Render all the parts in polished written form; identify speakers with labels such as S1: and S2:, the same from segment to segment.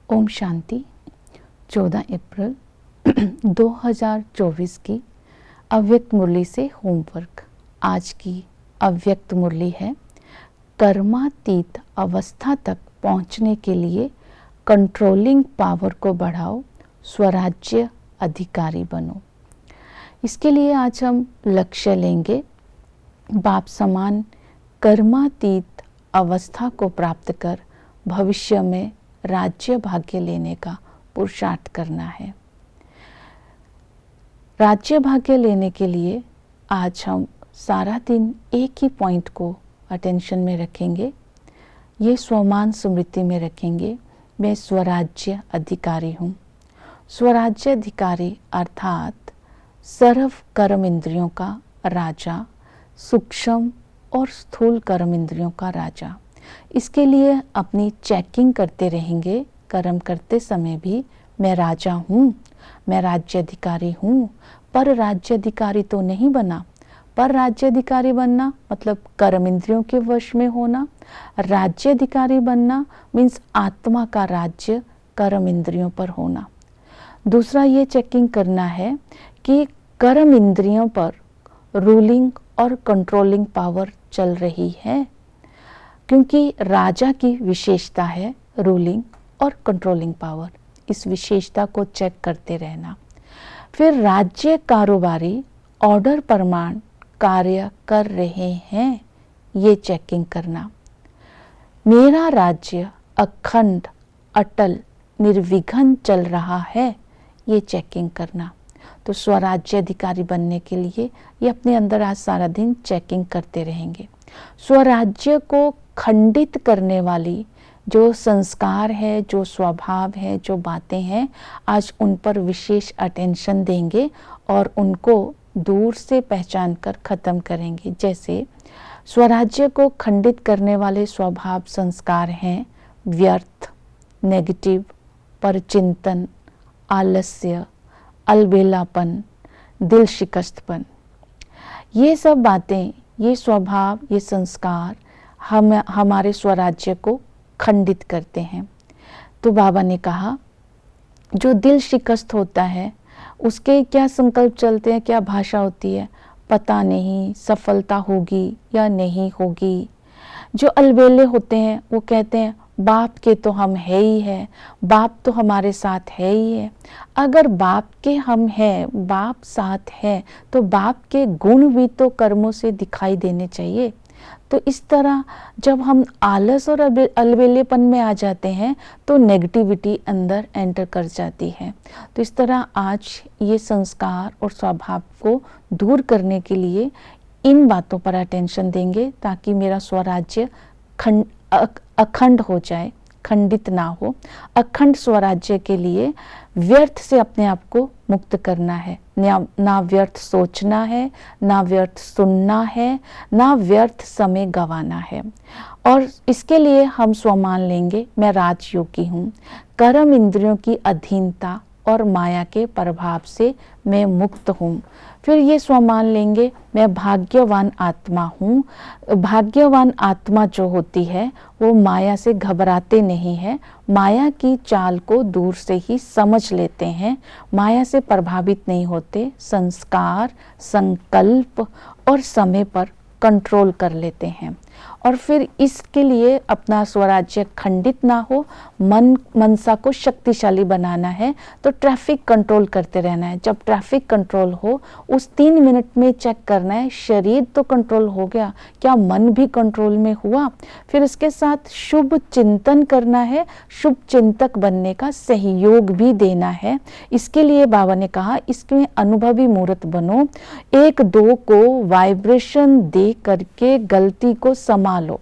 S1: ओम शांति। 14 अप्रैल 2024 की अव्यक्त मुरली से होमवर्क। आज की अव्यक्त मुरली है, कर्मातीत अवस्था तक पहुंचने के लिए कंट्रोलिंग पावर को बढ़ाओ, स्वराज्य अधिकारी बनो। इसके लिए आज हम लक्ष्य लेंगे, बाप समान कर्मातीत अवस्था को प्राप्त कर भविष्य में राज्य भाग्य लेने का पुरुषार्थ करना है। राज्य भाग्य लेने के लिए आज हम सारा दिन एक ही पॉइंट को अटेंशन में रखेंगे, ये स्वमान स्मृति में रखेंगे, मैं स्वराज्य अधिकारी हूँ। स्वराज्य अधिकारी अर्थात सर्व कर्म इंद्रियों का राजा, सूक्ष्म और स्थूल कर्म इंद्रियों का राजा। इसके लिए अपनी चेकिंग करते रहेंगे, कर्म करते समय भी मैं राजा हूँ, मैं राज्य अधिकारी हूँ, पर राज्य अधिकारी तो नहीं बना। पर राज्य अधिकारी बनना मतलब कर्म इंद्रियों के वश में होना। राज्य अधिकारी बनना मीन्स आत्मा का राज्य कर्म इंद्रियों पर होना। दूसरा ये चेकिंग करना है कि कर्म इंद्रियों पर रूलिंग और कंट्रोलिंग पावर चल रही है, क्योंकि राजा की विशेषता है रूलिंग और कंट्रोलिंग पावर। इस विशेषता को चेक करते रहना। फिर राज्य कारोबारी ऑर्डर प्रमाण कार्य कर रहे हैं, ये चेकिंग करना। मेरा राज्य अखंड अटल निर्विघ्न चल रहा है, ये चेकिंग करना। तो स्वराज्य अधिकारी बनने के लिए ये अपने अंदर आज सारा दिन चेकिंग करते रहेंगे। स्वराज्य को खंडित करने वाली जो संस्कार है, जो स्वभाव है, जो बातें हैं, आज उन पर विशेष अटेंशन देंगे और उनको दूर से पहचान कर ख़त्म करेंगे। जैसे स्वराज्य को खंडित करने वाले स्वभाव संस्कार हैं व्यर्थ, नेगेटिव, परचिंतन, आलस्य, अलबेलापन, दिल शिकस्तपन। ये सब बातें, ये स्वभाव, ये संस्कार हमारे स्वराज्य को खंडित करते हैं। तो बाबा ने कहा, जो दिल शिकस्त होता है उसके क्या संकल्प चलते हैं, क्या भाषा होती है, पता नहीं सफलता होगी या नहीं होगी। जो अलबेले होते हैं वो कहते हैं बाप के तो हम है ही है, बाप तो हमारे साथ है ही है। अगर बाप के हम हैं, बाप साथ है, तो बाप के गुण भी तो कर्मों से दिखाई देने चाहिए। तो इस तरह जब हम आलस और अलबेलेपन में आ जाते हैं तो नेगेटिविटी अंदर एंटर कर जाती है। तो इस तरह आज ये संस्कार और स्वभाव को दूर करने के लिए इन बातों पर अटेंशन देंगे, ताकि मेरा स्वराज्य अखंड हो जाए, खंडित ना हो। अखंड स्वराज्य के लिए व्यर्थ से अपने आप को मुक्त करना है। ना व्यर्थ सोचना है, ना व्यर्थ सुनना है, ना व्यर्थ समय गंवाना है। और इसके लिए हम स्वमान लेंगे, मैं राजयोगी हूँ, कर्म इंद्रियों की अधीनता और माया के प्रभाव से मैं मुक्त हूँ। फिर ये स्वमान लेंगे, मैं भाग्यवान आत्मा हूँ। भाग्यवान आत्मा जो होती है वो माया से घबराते नहीं है, माया की चाल को दूर से ही समझ लेते हैं, माया से प्रभावित नहीं होते, संस्कार, संकल्प और समय पर कंट्रोल कर लेते हैं। और फिर इसके लिए अपना स्वराज्य खंडित ना हो, मनसा को शक्तिशाली बनाना है, तो ट्रैफिक कंट्रोल करते रहना है। जब ट्रैफिक कंट्रोल हो उस 3 मिनट में चेक करना है, शरीर तो कंट्रोल हो गया, क्या मन भी कंट्रोल में हुआ। फिर इसके साथ शुभ चिंतन करना है, शुभ चिंतक बनने का सहयोग भी देना है। इसके लिए बाबा ने कहा, इसमें अनुभवी मूर्त बनो, 1-2 को वाइब्रेशन दे करके गलती को संभालो,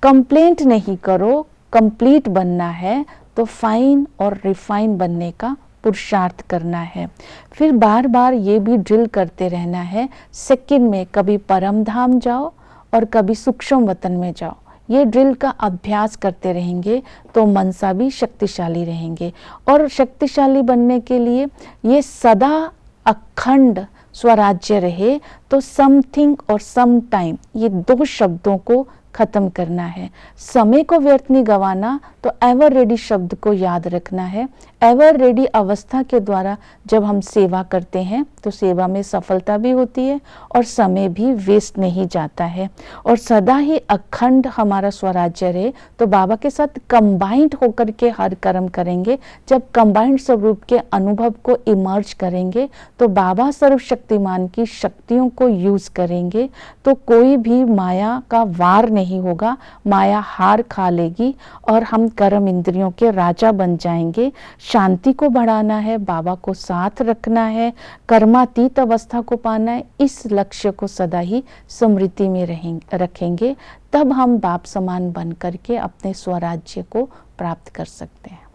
S1: कंप्लेंट नहीं करो। कंप्लीट बनना है तो फाइन और रिफाइन बनने का पुरुषार्थ करना है। फिर बार बार ये भी ड्रिल करते रहना है, सेकंड में कभी परम धाम जाओ और कभी सूक्ष्म वतन में जाओ। ये ड्रिल का अभ्यास करते रहेंगे तो मनसा भी शक्तिशाली रहेंगे। और शक्तिशाली बनने के लिए ये सदा अखंड स्वराज्य रहे, तो समथिंग और सम टाइम, ये 2 शब्दों को खत्म करना है। समय को व्यर्थ नहीं गंवाना, तो एवर रेडी शब्द को याद रखना है। एवर रेडी अवस्था के द्वारा जब हम सेवा करते हैं तो सेवा में सफलता भी होती है और समय भी वेस्ट नहीं जाता है, और सदा ही अखंड हमारा स्वराज्य रहे। तो बाबा के साथ कंबाइंड होकर के हर कर्म करेंगे। जब कंबाइंड स्वरूप के अनुभव को इमर्ज करेंगे तो बाबा सर्वशक्तिमान की शक्तियों को यूज करेंगे, तो कोई भी माया का वार नहीं होगा, माया हार खा लेगी और हम कर्म इंद्रियों के राजा बन जाएंगे। शांति को बढ़ाना है, बाबा को साथ रखना है, कर्मातीत अवस्था को पाना है, इस लक्ष्य को सदा ही स्मृति में रखेंगे, तब हम बाप समान बन करके अपने स्वराज्य को प्राप्त कर सकते हैं।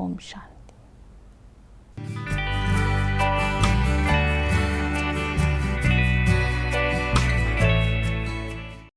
S1: ओम शांति।